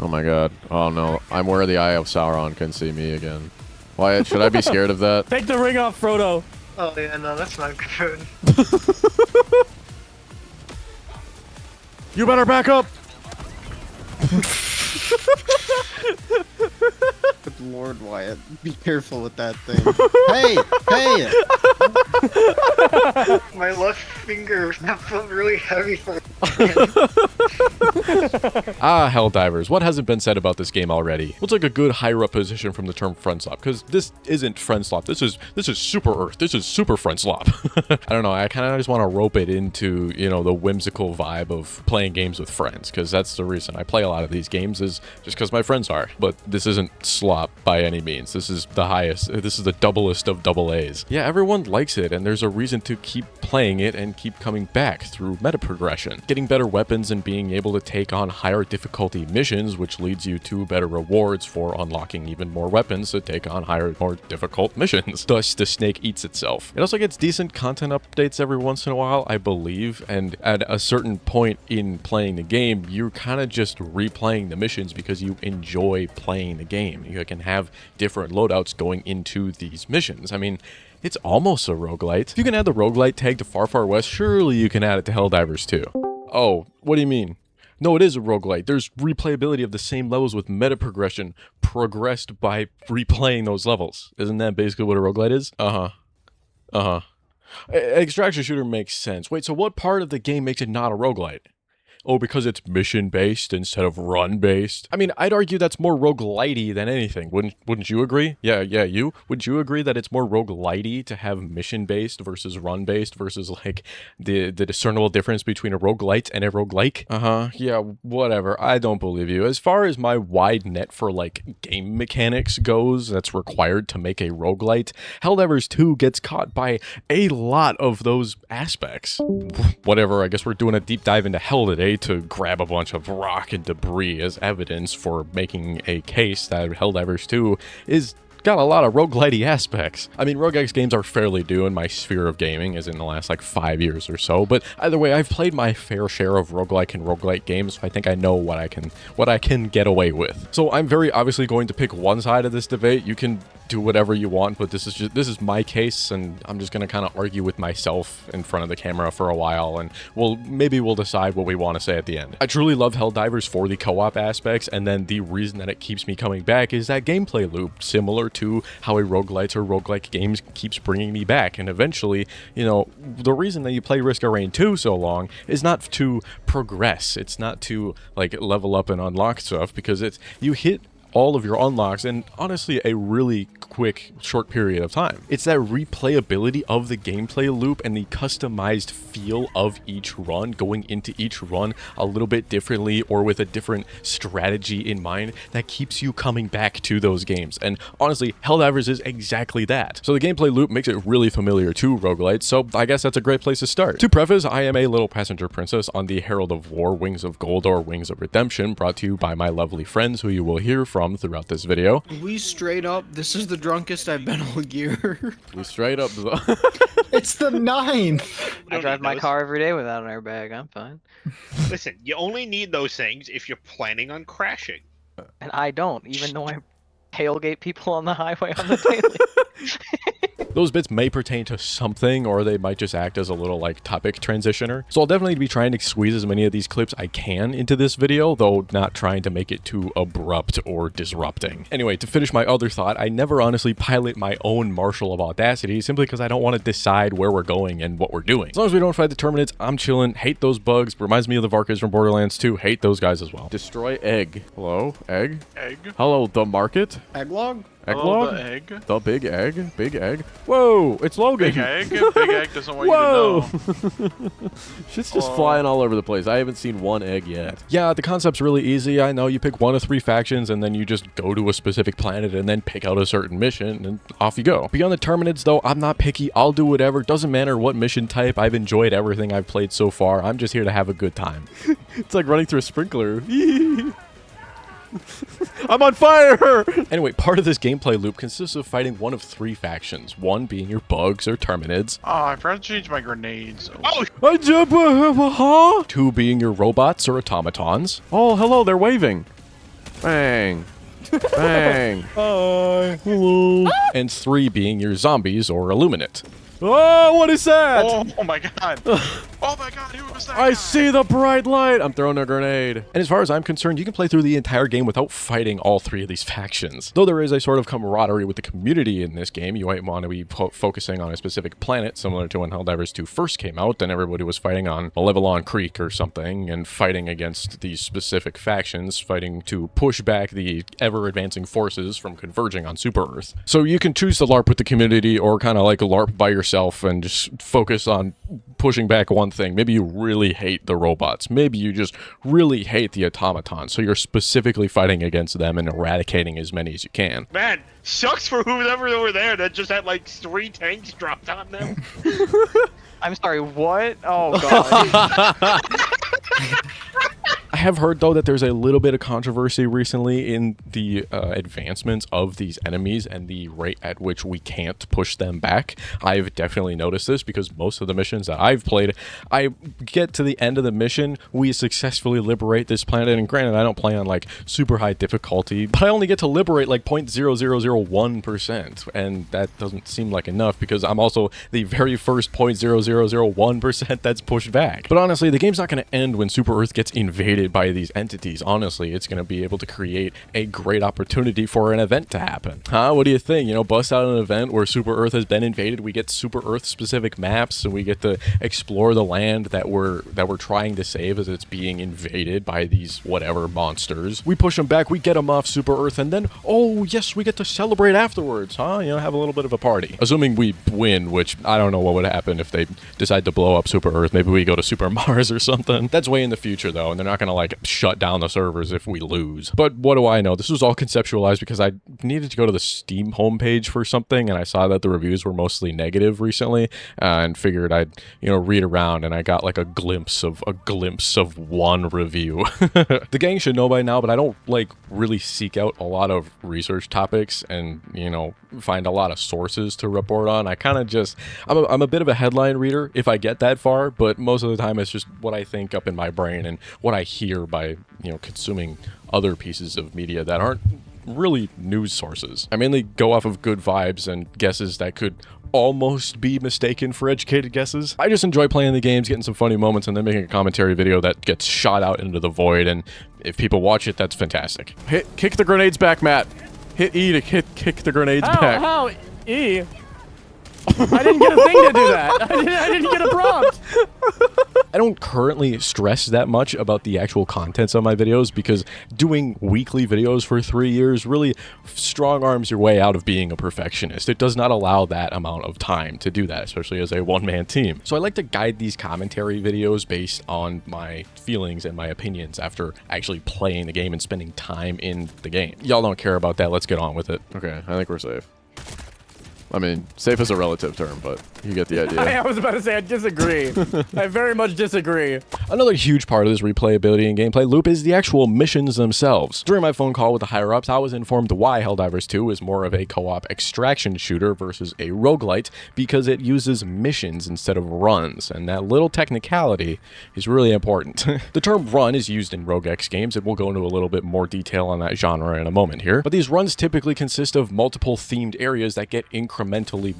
Oh my god. Oh no. I'm where the Eye of Sauron can see me again. Why should I be scared of that? Take the ring off, Frodo. Oh yeah, no, that's not good. You better back up! Good Lord, Wyatt. Be careful with that thing. Hey! Hey! My left finger felt really heavy for Helldivers, what hasn't been said about this game already? What's like a good higher up position from the term friend slop? Because this isn't friend slop. This is super Earth. This is super friend slop. I don't know. I kind of just want to rope it into, you know, the whimsical vibe of playing games with friends, because that's the reason I play a lot of these games, is just because my friends are. But this isn't slop by any means. This is the highest. This is the doublest of double A's. Yeah, everyone likes it, and there's a reason to keep playing it and keep coming back through meta progression. Getting better weapons and being able to take on higher difficulty missions, which leads you to better rewards for unlocking even more weapons to take on higher, more difficult missions. Thus, the snake eats itself. It also gets decent content updates every once in a while, I believe, and at a certain point in playing the game, you're kind of just replaying the missions because you enjoy playing the game. You can have different loadouts going into these missions. I mean, it's almost a roguelite. If you can add the roguelite tag to Far Far West, surely you can add it to Helldivers too. Oh, what do you mean? No, it is a roguelite. There's replayability of the same levels with meta progression progressed by replaying those levels. Isn't that basically what a roguelite is? Extraction shooter makes sense. Wait, so what part of the game makes it not a roguelite? Oh, because it's mission-based instead of run-based? I mean, I'd argue that's more roguelite-y than anything. Wouldn't you agree? Yeah, you? Would you agree that it's more roguelite-y to have mission-based versus run-based versus, like, the discernible difference between a roguelite and a roguelike? Yeah, whatever. I don't believe you. As far as my wide net for, like, game mechanics goes that's required to make a roguelite, Helldivers 2 gets caught by a lot of those aspects. Whatever, I guess we're doing a deep dive into Hell today to grab a bunch of rock and debris as evidence for making a case that Helldivers 2 is got a lot of roguelite-y aspects. I mean, roguelike games are fairly new in my sphere of gaming, as in the last like 5 years or so, but either way, I've played my fair share of roguelike and roguelite games, so I think I know what I can get away with. So I'm very obviously going to pick one side of this debate. You can do whatever you want, but this is my case, and I'm just gonna kind of argue with myself in front of the camera for a while, and maybe we'll decide what we want to say at the end. I truly love Helldivers for the co-op aspects, and then the reason that it keeps me coming back is that gameplay loop, similar to how a roguelite or roguelike games keeps bringing me back. And eventually, you know, the reason that you play Risk of Rain 2 so long is not to progress. It's not to like level up and unlock stuff, because you hit all of your unlocks in honestly a really quick short period of time. It's that replayability of the gameplay loop and the customized feel of each run, going into each run a little bit differently or with a different strategy in mind, that keeps you coming back to those games. And honestly, Helldivers is exactly that. So the gameplay loop makes it really familiar to roguelites, so I guess that's a great place to start. To preface, I am a little passenger princess on the Herald of War, Wings of Gold, or Wings of Redemption, brought to you by my lovely friends who you will hear from throughout this video. We straight up, this is the drunkest I've been all year. We straight up It's the 9th! I drive my car every day without an airbag. I'm fine. Listen, you only need those things if you're planning on crashing. And I don't, even though I tailgate people on the highway on the daily. Those bits may pertain to something, or they might just act as a little like topic transitioner. So I'll definitely be trying to squeeze as many of these clips I can into this video, though not trying to make it too abrupt or disrupting. Anyway, to finish my other thought, I never honestly pilot my own Marshal of Audacity, simply because I don't want to decide where we're going and what we're doing. As long as we don't fight the Terminids, I'm chilling. Hate those bugs. Reminds me of the Varkas from Borderlands 2. Hate those guys as well. Destroy egg. Hello? Egg? Egg? Hello, the market? Egglog? Egglog? The egg? The big egg? Big egg? Whoa! It's Logan! Big egg? Big egg doesn't want Whoa! you to know. Shit's just flying all over the place. I haven't seen one egg yet. Yeah, the concept's really easy. I know you pick one of 3 factions and then you just go to a specific planet and then pick out a certain mission and off you go. Beyond the Terminids though, I'm not picky. I'll do whatever. Doesn't matter what mission type. I've enjoyed everything I've played so far. I'm just here to have a good time. It's like running through a sprinkler. I'm on fire! Anyway, part of this gameplay loop consists of fighting one of 3 factions, one being your bugs or Terminids. Oh, I forgot to change my grenades. Oh! 2 being your robots or automatons. Oh, hello, they're waving. Bang. Bang. Hi. Hello. And 3 being your zombies or illuminate. Oh, what is that? Oh my god. Oh my god, who was that I guy? see the bright light. I'm throwing a grenade. And as far as I'm concerned, you can play through the entire game without fighting all 3 of these factions. Though there is a sort of camaraderie with the community in this game, you might want to be focusing on a specific planet, similar to when Helldivers 2 first came out, and everybody was fighting on Malevelon Creek or something, and fighting against these specific factions, fighting to push back the ever-advancing forces from converging on Super Earth. So you can choose to LARP with the community, or kind of like LARP by yourself and just focus on pushing back one thing. Maybe you really hate the robots. Maybe you just really hate the automatons. So you're specifically fighting against them and eradicating as many as you can. Man, sucks for whoever over there that just had like 3 tanks dropped on them. I'm sorry, what? Oh god. I have heard, though, that there's a little bit of controversy recently in the advancements of these enemies and the rate at which we can't push them back. I've definitely noticed this because most of the missions that I've played, I get to the end of the mission, we successfully liberate this planet, and granted, I don't play on, like, super high difficulty, but I only get to liberate, like, 0.0001%, and that doesn't seem like enough because I'm also the very first 0.0001% that's pushed back. But honestly, the game's not going to end when Super Earth gets invaded by these entities. Honestly, it's going to be able to create a great opportunity for an event to happen. Huh? What do you think? You know, bust out an event where Super Earth has been invaded. We get Super Earth specific maps, and we get to explore the land that we're trying to save as it's being invaded by these whatever monsters. We push them back, we get them off Super Earth, and then, oh yes, we get to celebrate afterwards, huh? You know, have a little bit of a party. Assuming we win, which I don't know what would happen if they decide to blow up Super Earth. Maybe we go to Super Mars or something. That's way in the future, though, and they're not going to like shut down the servers if we lose. But what do I know? This was all conceptualized because I needed to go to the Steam homepage for something, and I saw that the reviews were mostly negative recently, and figured I'd, you know, read around, and I got like a glimpse of one review. The gang should know by now, but I don't like really seek out a lot of research topics and, you know, find a lot of sources to report on. I kind of just I'm a bit of a headline reader if I get that far, but most of the time it's just what I think up in my brain and what I hear by, you know, consuming other pieces of media that aren't really news sources. I mainly go off of good vibes and guesses that could almost be mistaken for educated guesses. I just enjoy playing the games, getting some funny moments, and then making a commentary video that gets shot out into the void, and if people watch it, that's fantastic. Kick the grenades back, Matt. Hit E to kick the grenades back. How? E? I didn't get a thing to do that. I didn't get a prompt. I don't currently stress that much about the actual contents of my videos because doing weekly videos for 3 years really strong arms your way out of being a perfectionist. It does not allow that amount of time to do that, especially as a one-man team. So I like to guide these commentary videos based on my feelings and my opinions after actually playing the game and spending time in the game. Y'all don't care about that. Let's get on with it. Okay, I think we're safe. I mean, safe is a relative term, but you get the idea. I was about to say, I disagree. I very much disagree. Another huge part of this replayability and gameplay loop is the actual missions themselves. During my phone call with the higher-ups, I was informed why Helldivers 2 is more of a co-op extraction shooter versus a roguelite, because it uses missions instead of runs, and that little technicality is really important. The term run is used in RogueX games, and we'll go into a little bit more detail on that genre in a moment here, but these runs typically consist of multiple themed areas that get incrementally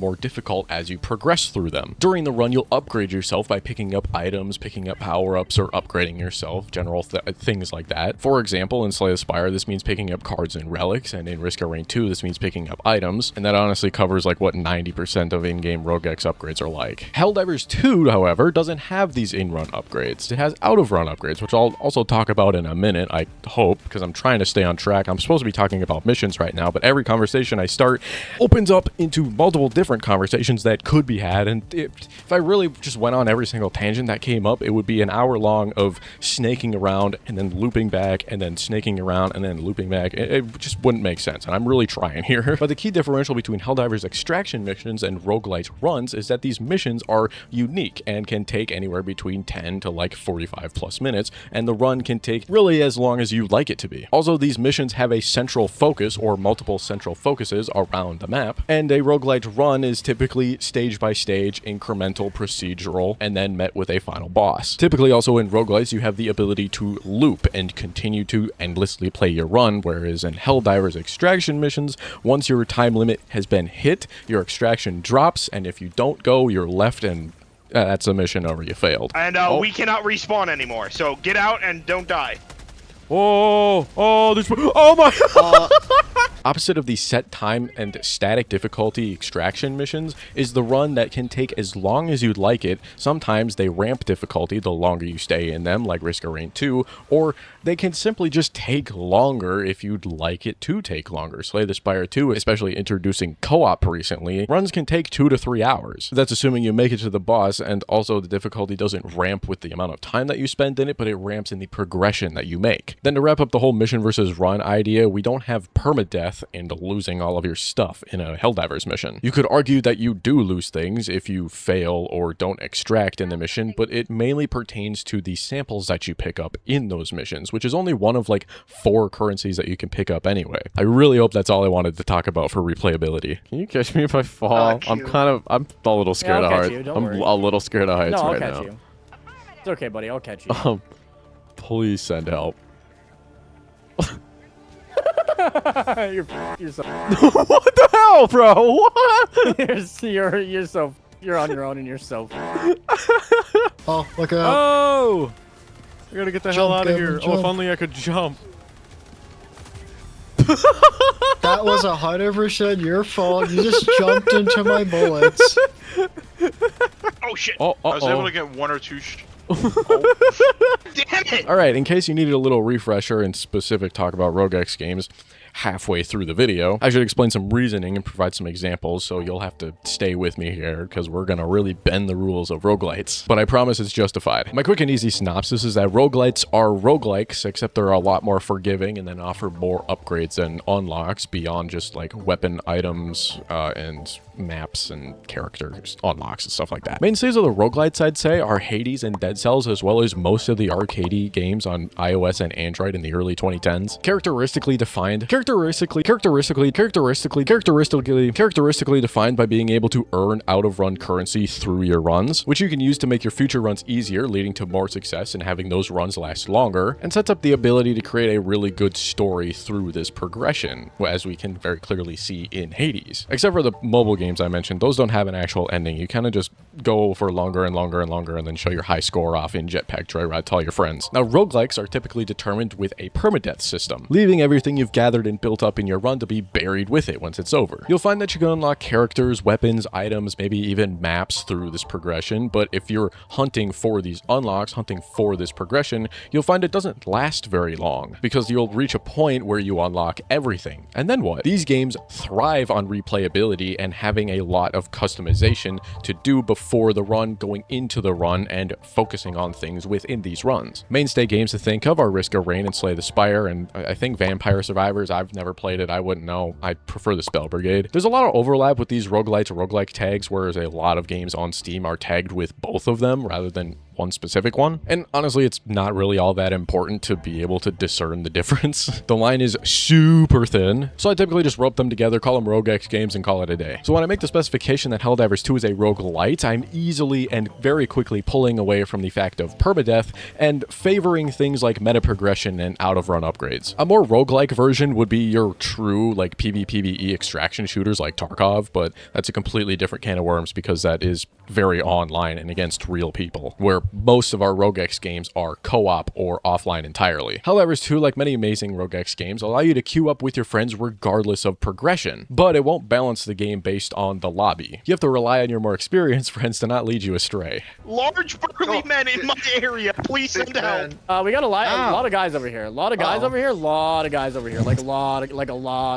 more difficult as you progress through them. During the run, you'll upgrade yourself by picking up items, picking up power-ups, or upgrading yourself, general things like that. For example, in Slay the Spire, this means picking up cards and relics, and in Risk of Rain 2, this means picking up items, and that honestly covers like what 90% of in-game RogueX upgrades are like. Helldivers 2, however, doesn't have these in-run upgrades. It has out-of-run upgrades, which I'll also talk about in a minute, I hope, because I'm trying to stay on track. I'm supposed to be talking about missions right now, but every conversation I start opens up into multiple different conversations that could be had, and if I really just went on every single tangent that came up, it would be an hour long of snaking around and then looping back and then snaking around and then looping back. It just wouldn't make sense, and I'm really trying here. But the key differential between Helldivers extraction missions and Roguelite runs is that these missions are unique and can take anywhere between 10 to like 45 plus minutes, and the run can take really as long as you'd like it to be. Also, these missions have a central focus or multiple central focuses around the map, and a roguelite roguelite run is typically stage by stage, incremental, procedural, and then met with a final boss. Typically also in roguelites, you have the ability to loop and continue to endlessly play your run, whereas in Helldivers extraction missions, once your time limit has been hit, your extraction drops, and if you don't go, you're left and that's a mission over, you failed. And we cannot respawn anymore, so get out and don't die. Oh my Opposite of the set time and static difficulty extraction missions is the run that can take as long as you'd like it. Sometimes they ramp difficulty the longer you stay in them, like Risk of Rain 2, or they can simply just take longer if you'd like it to take longer. Slay the Spire 2, especially introducing co-op recently, runs can take 2 to 3 hours. That's assuming you make it to the boss, and also the difficulty doesn't ramp with the amount of time that you spend in it, but it ramps in the progression that you make. Then to wrap up the whole mission versus run idea, we don't have permadeath and losing all of your stuff in a Helldivers mission. You could argue that you do lose things if you fail or don't extract in the mission, but it mainly pertains to the samples that you pick up in those missions, which is only one of like 4 currencies that you can pick up anyway. I really hope that's all I wanted to talk about for replayability. Can you catch me if I fall? I'm a little scared of heights. I'm a little scared of heights right now. I'll catch you. It's okay, buddy. I'll catch you. Please send help. You're so. What the hell, bro? What? You're on your own and you're so. Oh, look out. Oh! I gotta get the hell out of here. Jump. Oh, if only I could jump. That was 100% your fault. You just jumped into my bullets. Oh shit! Oh, I was able to get 1 or 2 Damn it! Alright, in case you needed a little refresher and specific talk about Roguelike games halfway through the video, I should explain some reasoning and provide some examples, so you'll have to stay with me here, because we're gonna really bend the rules of roguelites. But I promise it's justified. My quick and easy synopsis is that roguelites are roguelikes, except they're a lot more forgiving and then offer more upgrades and unlocks beyond just like weapon items and maps and characters unlocks and stuff like that. Mainstays of the roguelites, I'd say, are Hades and Dead Cells, as well as most of the arcadey games on iOS and Android in the early 2010s. Characteristically defined by being able to earn out-of-run currency through your runs, which you can use to make your future runs easier, leading to more success and having those runs last longer, and sets up the ability to create a really good story through this progression, as we can very clearly see in Hades. Except for the mobile games I mentioned, those don't have an actual ending. You kind of just go for longer and longer and longer and then show your high score off in Jetpack Joyride to all your friends. Now, roguelikes are typically determined with a permadeath system, leaving everything you've gathered and built up in your run to be buried with it once it's over. You'll find that you can unlock characters, weapons, items, maybe even maps through this progression, but if you're hunting for these unlocks, hunting for this progression, you'll find it doesn't last very long, because you'll reach a point where you unlock everything. And then what? These games thrive on replayability and having a lot of customization to do before the run, going into the run, and focusing on things within these runs. Mainstay games to think of are Risk of Rain and Slay the Spire, and I think Vampire Survivors. I've never played it. I wouldn't know. I prefer the Spell Brigade. There's a lot of overlap with these roguelites or roguelike tags, whereas a lot of games on Steam are tagged with both of them rather than one specific one. And honestly, it's not really all that important to be able to discern the difference. The line is super thin, so I typically just rope them together, call them roguex games, and call it a day. So when I make the specification that Helldivers 2 is a roguelite, I'm easily and very quickly pulling away from the fact of permadeath and favoring things like meta progression and out-of-run upgrades. A more roguelike version would be your true like PvPvE extraction shooters like Tarkov, but that's a completely different can of worms because that is very online and against real people, where most of our roguex games are co-op or offline entirely. Helldivers 2, like many amazing roguex games, allow you to queue up with your friends regardless of progression, but it won't balance the game based on the lobby. You have to rely on your more experienced friends to not lead you astray. Large burly men in my area, please send help. We got a lot of guys over here. A lot of guys over here. A lot of guys over here. Like a lot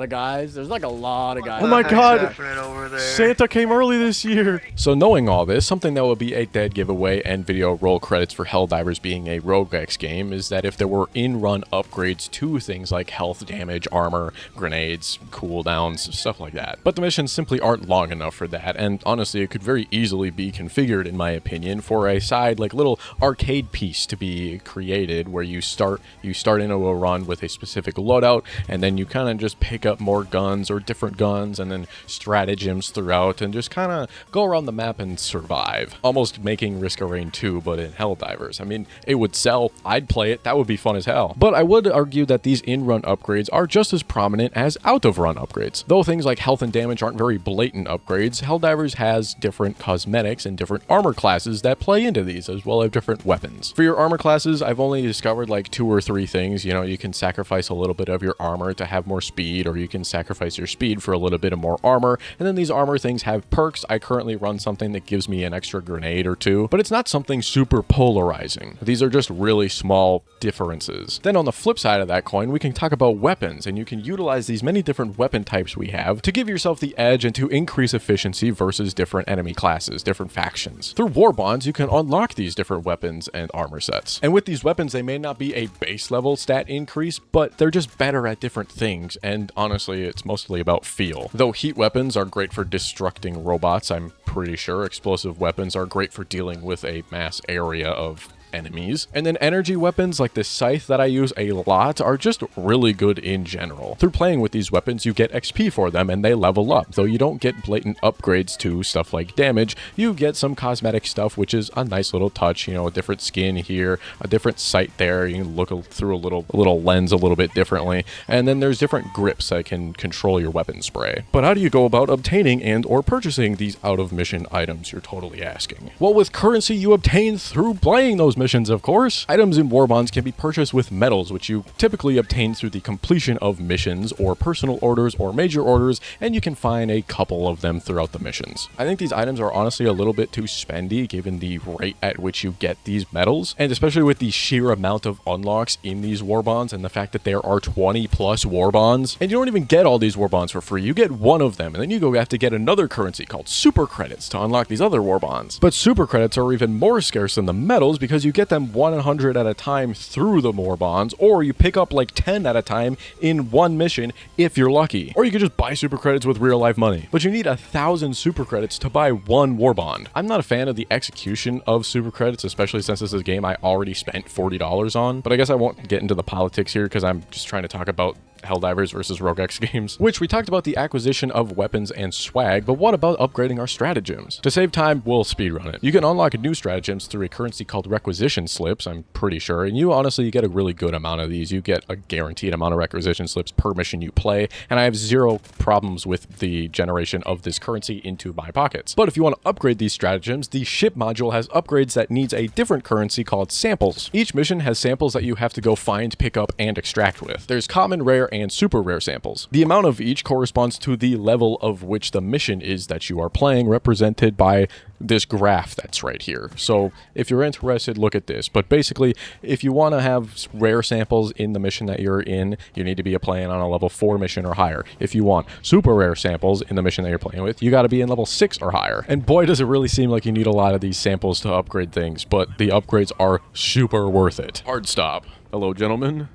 of guys. There's like a lot of guys. Oh my god! Happening over there? Santa came early this year! So knowing all this, something that will be a dead giveaway and video roll credits for Helldivers being a Roguelike game is that if there were in-run upgrades to things like health damage, armor, grenades, cooldowns, stuff like that. But the missions simply aren't long enough for that, and honestly, it could very easily be configured, in my opinion, for a side, like, little arcade piece to be created where you start into a run with a specific loadout, and then you kind of just pick up more guns or different guns, and then stratagems throughout, and just kind of go around the map and survive. Almost making Risk of Rain 2, but in Helldivers. I mean, it would sell. I'd play it. That would be fun as hell. But I would argue that these in-run upgrades are just as prominent as out-of-run upgrades. Though things like health and damage aren't very blatant upgrades, Helldivers has different cosmetics and different armor classes that play into these, as well as different weapons. For your armor classes, I've only discovered like 2 or 3 things. You know, you can sacrifice a little bit of your armor to have more speed, or you can sacrifice your speed for a little bit of more armor, and then these armor things have perks. I currently run something that gives me an extra grenade or 2, but it's not something super polarizing. These are just really small differences. Then on the flip side of that coin, we can talk about weapons, and you can utilize these many different weapon types we have to give yourself the edge and to increase efficiency versus different enemy classes, different factions. Through war bonds, you can unlock these different weapons and armor sets. And with these weapons, they may not be a base level stat increase, but they're just better at different things, and honestly, it's mostly about feel. Though heat weapons are great for destructing robots, I'm pretty sure explosive weapons are great for dealing with a mass area of enemies. And then energy weapons like this scythe that I use a lot are just really good in general. Through playing with these weapons, you get XP for them and they level up. Though you don't get blatant upgrades to stuff like damage, you get some cosmetic stuff, which is a nice little touch. You know, a different skin here, a different sight there. You can look through a little lens a little bit differently. And then there's different grips that can control your weapon spray. But how do you go about obtaining and or purchasing these out of mission items, you're totally asking? Well, with currency you obtain through playing those missions, of course. Items in war bonds can be purchased with medals, which you typically obtain through the completion of missions or personal orders or major orders, and you can find a couple of them throughout the missions. I think these items are honestly a little bit too spendy given the rate at which you get these medals, and especially with the sheer amount of unlocks in these war bonds and the fact that there are 20 plus war bonds, and you don't even get all these war bonds for free. You get one of them, and then you have to get another currency called super credits to unlock these other war bonds. But super credits are even more scarce than the medals because you get them 100 at a time through the war bonds, or you pick up like 10 at a time in one mission if you're lucky. Or you could just buy super credits with real life money. But you need 1,000 super credits to buy one war bond. I'm not a fan of the execution of super credits, especially since this is a game I already spent $40 on. But I guess I won't get into the politics here because I'm just trying to talk about Helldivers versus Roguelike games, which we talked about the acquisition of weapons and swag, but what about upgrading our stratagems? To save time, we'll speedrun it. You can unlock new stratagems through a currency called requisition slips, I'm pretty sure, and you get a really good amount of these. You get a guaranteed amount of requisition slips per mission you play, and I have zero problems with the generation of this currency into my pockets. But if you want to upgrade these stratagems, the ship module has upgrades that needs a different currency called samples. Each mission has samples that you have to go find, pick up, and extract with. There's common, rare, and super rare samples. The amount of each corresponds to the level of which the mission is that you are playing, represented by this graph that's right here. So if you're interested, look at this. But basically, if you want to have rare samples in the mission that you're in, you need to be playing on a level 4 mission or higher. If you want super rare samples in the mission that you're playing with, you got to be in level 6 or higher. And boy, does it really seem like you need a lot of these samples to upgrade things, but the upgrades are super worth it. Hard stop. Hello, gentlemen.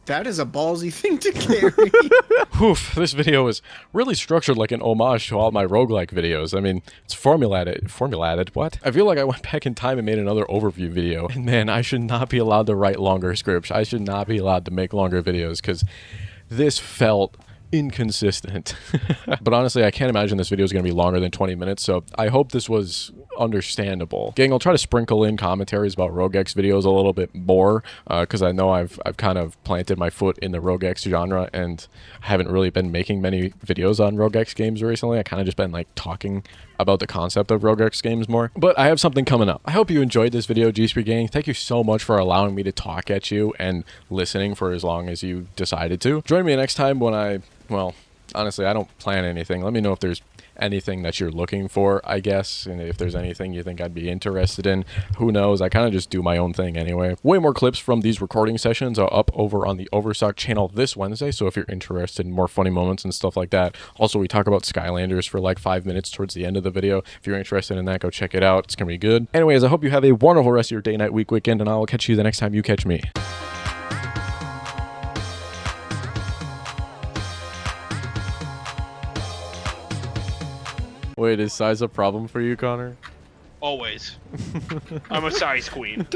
That is a ballsy thing to carry. Oof, this video is really structured like an homage to all my roguelike videos. I mean, it's formulated, what? I feel like I went back in time and made another overview video. And man, I should not be allowed to write longer scripts. I should not be allowed to make longer videos because this felt inconsistent. But honestly, I can't imagine this video is going to be longer than 20 minutes, so I hope this was understandable. Gang, I'll try to sprinkle in commentaries about Roguelike's videos a little bit more, because I know I've kind of planted my foot in the Roguelike genre, and I haven't really been making many videos on Roguelike games recently. I kind of just been like talking about the concept of Roguelike games more. But I have something coming up. I hope you enjoyed this video, gspree gang. Thank you so much for allowing me to talk at you and listening for as long as you decided to. Join me next time when well, honestly, I don't plan anything. Let me know if there's anything that you're looking for, I guess. And if there's anything you think I'd be interested in, who knows? I kind of just do my own thing anyway. Way more clips from these recording sessions are up over on the Overstock channel this Wednesday, so if you're interested in more funny moments and stuff like that. Also, we talk about Skylanders for like 5 minutes towards the end of the video. If you're interested in that, go check it out. It's gonna be good. Anyways, I hope you have a wonderful rest of your day, night, week, weekend, and I will catch you the next time you catch me. Wait, is size a problem for you, Connor? Always. I'm a size queen.